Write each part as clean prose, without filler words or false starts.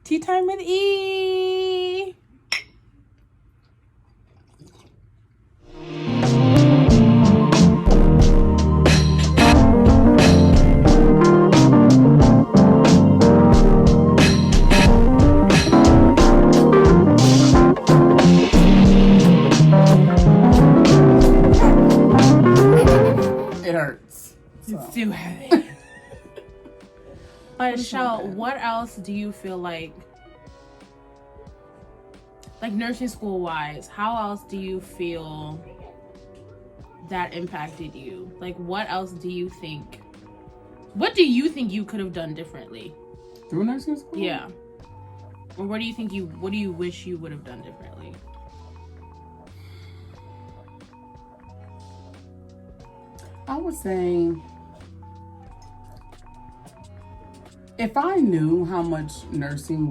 Tea time with E. It hurts. So. It's too heavy. But Lachelle, what else do you feel like nursing school wise, how else do you feel that impacted you? Like, what else do you think? What do you think you could have done differently through nursing school? Yeah. Or what do you wish you would have done differently? I would say, if I knew how much nursing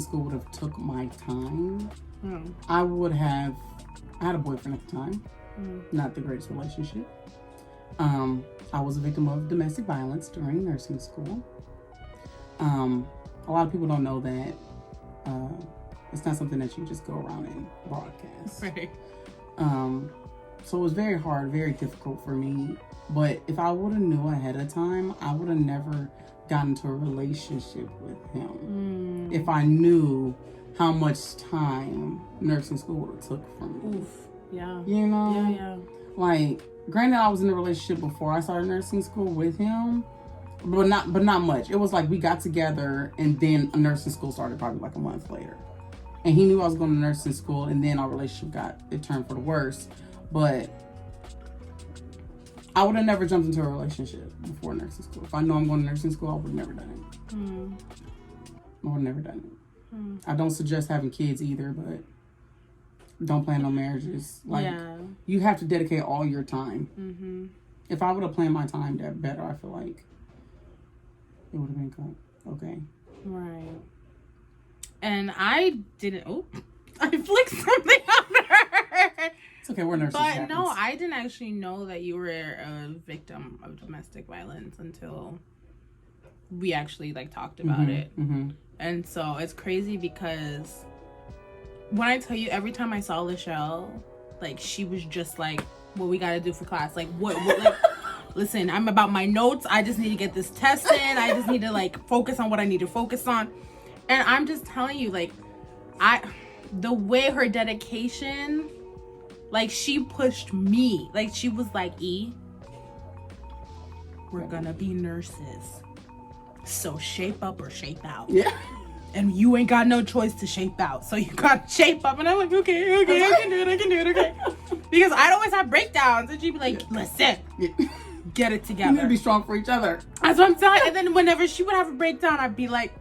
school would have took my time, I had a boyfriend at the time, not the greatest relationship. I was a victim of domestic violence during nursing school. A lot of people don't know that. It's not something that you just go around and broadcast. Right. So it was very hard, very difficult for me. But if I would have knew ahead of time, I would have never gotten into a relationship with him. If I knew how much time nursing school would have took from me. Oof. Yeah. You know? Yeah. Like, granted, I was in a relationship before I started nursing school with him, but not much. It was like we got together and then nursing school started probably like a month later. And he knew I was going to nursing school, and then our relationship turned for the worse. But I would have never jumped into a relationship before nursing school. If I know I'm going to nursing school, I would have never done it. I would have never done it. I don't suggest having kids either, but don't plan on marriages. Like, you have to dedicate all your time. If I would have planned my time that better, I feel like it would have been okay. Right. And I didn't. Oh, I flicked something on her. It's okay. We're nurses. But no, I didn't actually know that you were a victim of domestic violence until we actually talked about it. And so it's crazy because when I tell you, every time I saw Lachelle, she was just like, "What we gotta do for class? What listen, I'm about my notes. I just need to get this test in. I just need to focus on what I need to focus on." And I'm just telling you, the way her dedication, she pushed me. She was like, "E, we're gonna be nurses. So shape up or shape out." Yeah. And you ain't got no choice to shape out. So you gotta shape up. And I'm like, okay, I can do it, okay. Because I'd always have breakdowns. And she'd be like, listen, get it together. You need to be strong for each other. That's what I'm telling you. And then whenever she would have a breakdown, I'd be like,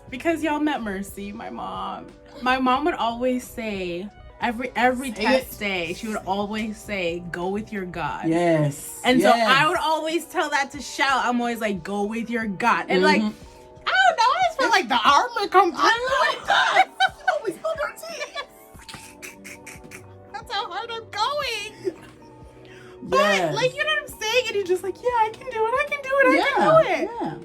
because y'all met Mercy, my mom. My mom would always say, every test day, she would always say, go with your gut. Yes. And so I would always tell that to Shout. I'm always like, go with your gut. And I don't know, I just feel like the armor comes through. I know it does. Always hold her teeth. That's how hard I'm going. But you know what I'm saying? And you're just like, yeah, I can do it. I can do it. Yeah.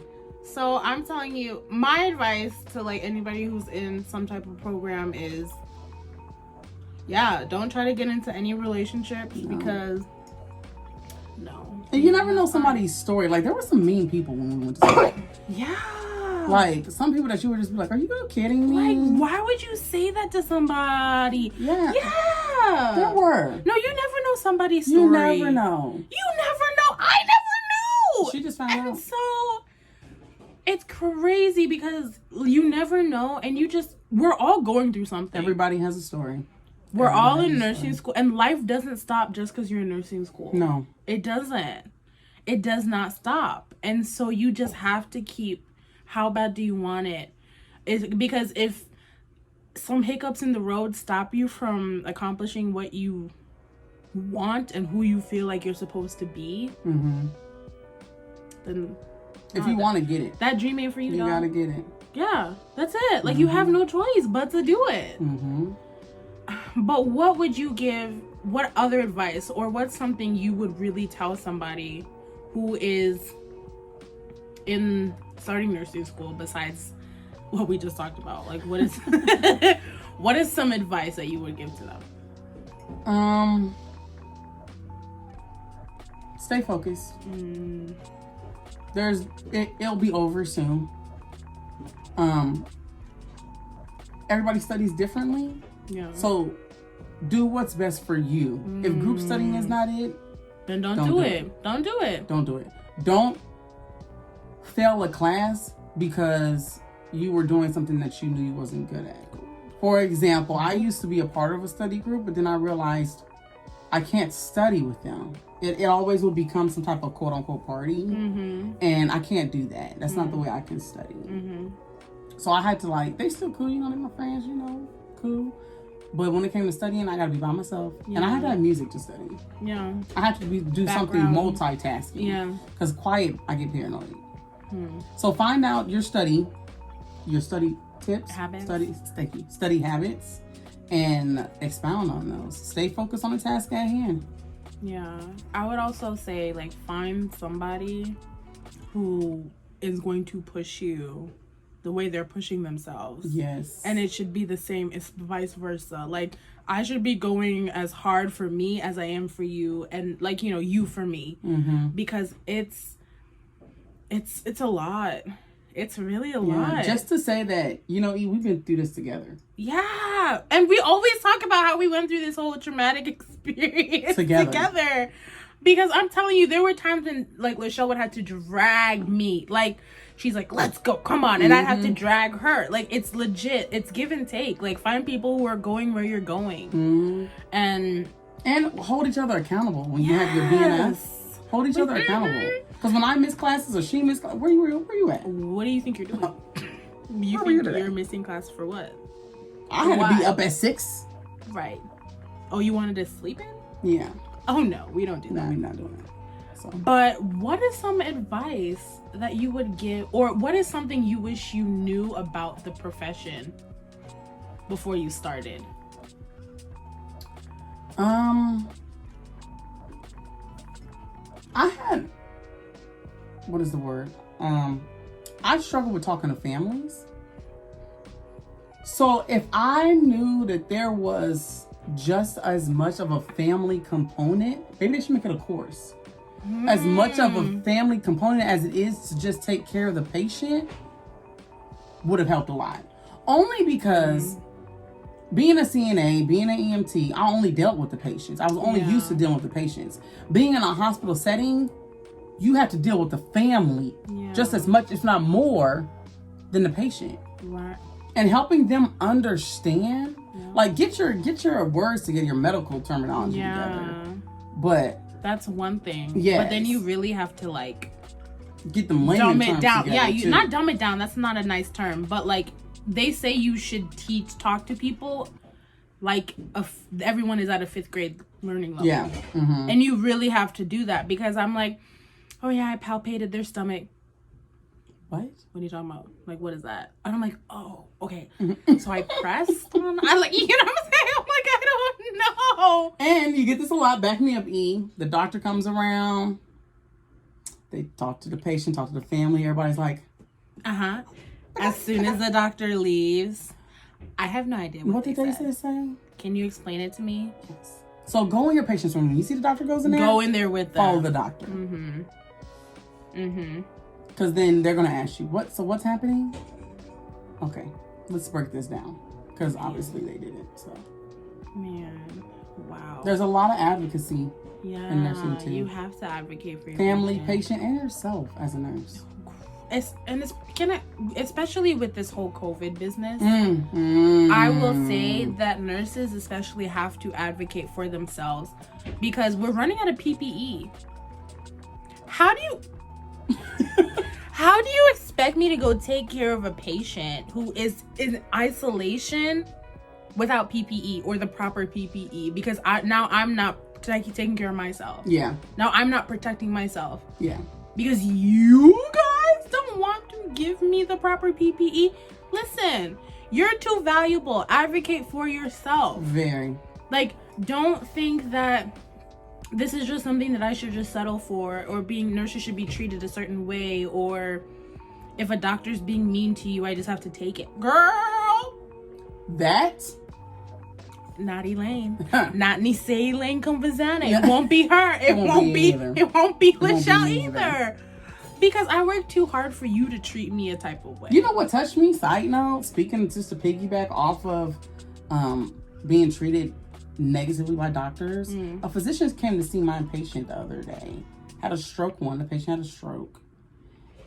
So I'm telling you, my advice to anybody who's in some type of program is, don't try to get into any relationships because and you never know somebody's story. There were some mean people when we went to school. Some people that you would just be like, are you kidding me? Why would you say that to somebody? Yeah. There were. No, you never know somebody's story. You never know. I never knew. She just found out. And so it's crazy because you never know, and we're all going through something. Everybody has a story. We're all in nursing school, and life doesn't stop just because you're in nursing school. No. It doesn't. It does not stop. And so you just have to keep, how bad do you want it? Because if some hiccups in the road stop you from accomplishing what you want and who you feel like you're supposed to be, then... If you want to get it. That dream ain't for you, You gotta get it. Yeah, that's it. You have no choice but to do it. But what would you give, what other advice, or what's something you would really tell somebody who is in starting nursing school besides what we just talked about? Like, what is what is some advice that you would give to them? Stay focused. It'll be over soon. Everybody studies differently. Yeah. So do what's best for you. If group studying is not it, then don't do it. Don't do it. Don't do it. Don't fail a class because you were doing something that you knew you wasn't good at. For example, I used to be a part of a study group, but then I realized I can't study with them. It always will become some type of quote unquote party. And I can't do that. That's not the way I can study. So I had to they still cool, they're my friends, cool. But when it came to studying, I got to be by myself. Yeah. And I had to have music to study. Yeah. I have to do something multitasking. Yeah. Because quiet, I get paranoid. So find out your study tips. Habits. Study habits. And expound on those. Stay focused on the task at hand. Yeah. I would also say, find somebody who is going to push you the way they're pushing themselves. Yes. And it should be the same. It's vice versa. I should be going as hard for me as I am for you, and you for me. Because it's a lot. It's really a lot. Just to say that, we've been through this together. Yeah. And we always talk about how we went through this whole traumatic experience together. Because I'm telling you, there were times when Lachelle would have to drag me. She's like, let's go, come on. And I'd have to drag her. It's legit. It's give and take. Find people who are going where you're going. And hold each other accountable when you have your BNS. Hold each other accountable. Because when I miss classes or she miss classes, where you at? What do you think you're doing? You think you're missing class for what? I had to be up at 6. Right. Oh, you wanted to sleep in? Yeah. Oh, no. We don't do that. No, we're not doing that. So. But what is some advice that you would give, or what is something you wish you knew about the profession before you started? I had, what is the word? I struggle with talking to families. So if I knew that there was just as much of a family component, maybe they should make it a course. As much of a family component as it is to just take care of the patient would have helped a lot. Only because being a CNA, being an EMT, I only dealt with the patients. I was only used to dealing with the patients. Being in a hospital setting, you have to deal with the family just as much, if not more, than the patient. Right. And helping them understand, get your words together, your medical terminology together. But that's one thing. Yes. But then you really have to get them dumb it down. Yeah, you not dumb it down. That's not a nice term. But they say you should talk to people everyone is at a 5th grade learning level. Yeah. And you really have to do that, because I'm oh yeah, I palpated their stomach. What? What are you talking about? What is that? And I'm like, oh, okay. So I pressed on. I'm what I'm saying? I'm I don't know. And you get this a lot. Back me up, E. The doctor comes around. They talk to the patient, talk to the family. Everybody's like, As soon as the doctor leaves, I have no idea what did they say? Can you explain it to me? Yes. So go in your patient's room. When you see the doctor goes in there, go in there with them. Follow the doctor. Because then they're going to ask you, what's happening? Okay, let's break this down. Because obviously they did it. So. Man, wow. There's a lot of advocacy in nursing too. You have to advocate for your family, patient, and yourself as a nurse. It's especially with this whole COVID business. I will say that nurses especially have to advocate for themselves, because we're running out of PPE. How do you expect me to go take care of a patient who is in isolation without PPE or the proper PPE? Because I'm not taking care of myself. Yeah. Now I'm not protecting myself. Yeah. Because you guys don't want to give me the proper PPE. Listen, you're too valuable. Advocate for yourself. Very. Don't think that this is just something that I should just settle for, or nurses should be treated a certain way, or If a doctor's being mean to you, I just have to take it. Girl! That? Not Elaine. Not Nisei Elaine Conversana. It won't be her. It won't be Lachelle either. Because I work too hard for you to treat me a type of way. You know what touched me? Side note, speaking just to piggyback off of being treated negatively by doctors, a physician came to see my patient the other day. Had a stroke one. The patient had a stroke.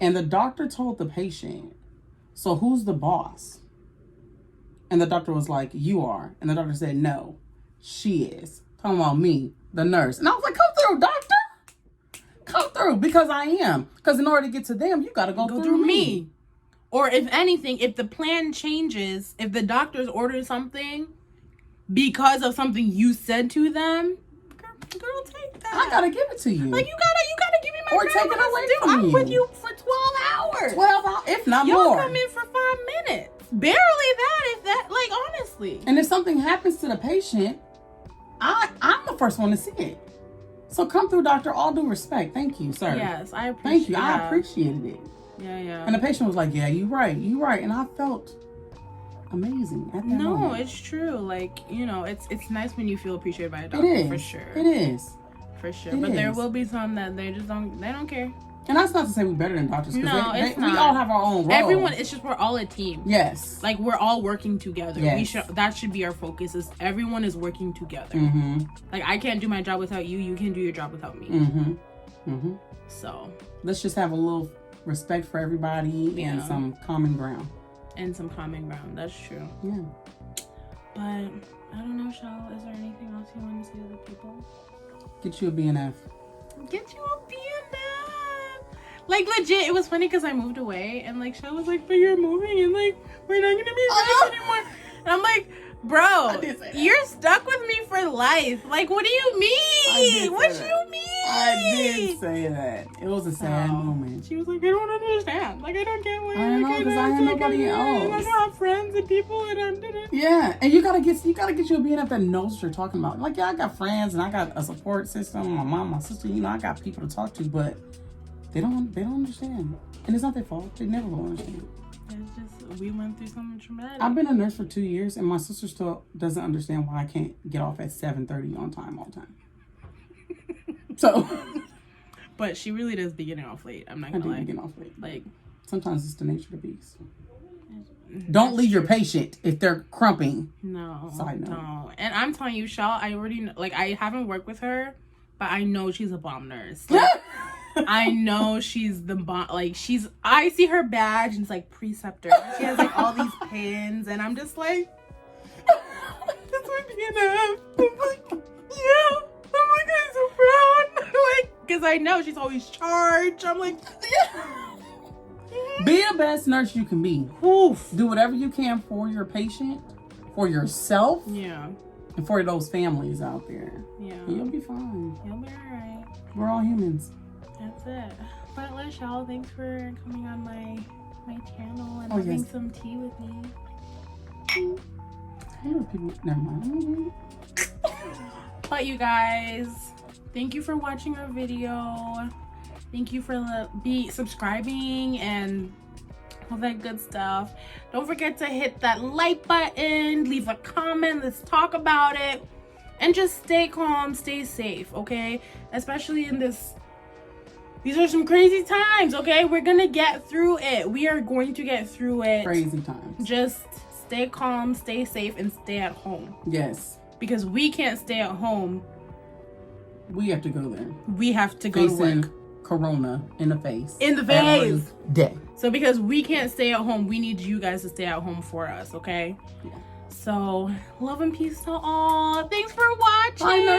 And the doctor told the patient, so who's the boss? And the doctor was like, you are. And the doctor said, no, she is. Talking about me, the nurse. And I was like, come through, doctor. Come through, because I am. Because in order to get to them, you got to go through me. Or if anything, if the plan changes, if the doctors order something because of something you said to them, girl, take that. I got to give it to you. Like, you gotta give me my or take it away from I'm you. with you for 12 hours. 12 hours, if not You'll more. come in for 5 minutes. Barely that, if that, like, honestly. And if something happens to the patient, I'm the first one to see it. So come through, doctor. All due respect. Thank you, sir. Yes, I appreciate it. Thank you. I appreciated it. Yeah. And the patient was like, yeah, you're right. And I felt amazing at that moment. It's true. Like, you know, it's nice when you feel appreciated by a doctor. It is. For sure. It is. For sure. But there will be some that they don't care. And that's not to say we're better than doctors. No, it's not. We all have our own role. Everyone, it's just we're all a team. Yes. Like, we're all working together. Yes. That should be our focus, is everyone is working together. Like, I can't do my job without you. You can't do your job without me. So. Let's just have a little respect for everybody and some common ground. That's true. Yeah. But, I don't know, Shell. Is there anything else you want to say to the people? Get you a BNF. Get you a BNF. Like, legit, it was funny because I moved away and, like, Shell was like, but you're moving and, like, we're not going to be friends anymore. And I'm like, bro, you're stuck with me for life. Like, what do you mean? What do you mean? I did say that. It was a sad moment. She was like, I don't understand. Like, I don't get why. I know, because I had nobody else. I don't have friends and people and I didn't. Yeah, and you gotta get you a BNF that knows what you're talking about. Like, yeah, I got friends and I got a support system. My mom, my sister, you know, I got people to talk to, but they don't understand. And it's not their fault. They never will understand. It's just, we went through something traumatic. I've been a nurse for 2 years, and my sister still doesn't understand why I can't get off at 7:30 on time all the time. So. But she really does be getting off late. I'm not gonna lie. I do get off late. Like, sometimes it's the nature of the beast. Don't leave your patient if they're crumping. No. Side note. No. And I'm telling you, Shell, I already know, like, I haven't worked with her, but I know she's a bomb nurse. Like, I know she's the bomb. Like, I see her badge and it's like preceptor. She has like all these pins, and I'm just like, this would be enough. I'm like, yeah. I'm like, I'm so proud. Like, because I know she's always charged. I'm like, be the best nurse you can be. Oof. Do whatever you can for your patient, for yourself, yeah, and for those families out there. Yeah, and you'll be fine. You'll be alright. We're all humans. That's it. But Lachelle, thanks for coming on my channel and having some tea with me. Never mind. But you guys, thank you for watching our video. Thank you for subscribing and all that good stuff. Don't forget to hit that like button, leave a comment, let's talk about it, and just stay calm, stay safe, okay? Especially in these are some crazy times, okay? We're gonna get through it. We are going to get through it. Crazy times. Just stay calm, stay safe, and stay at home. Yes. Because we can't stay at home. We have to go there. We have to go to work. Corona in the face. In the face. Every day. So because we can't stay at home, we need you guys to stay at home for us, okay? Yeah. So, love and peace to all. Thanks for watching. Bye,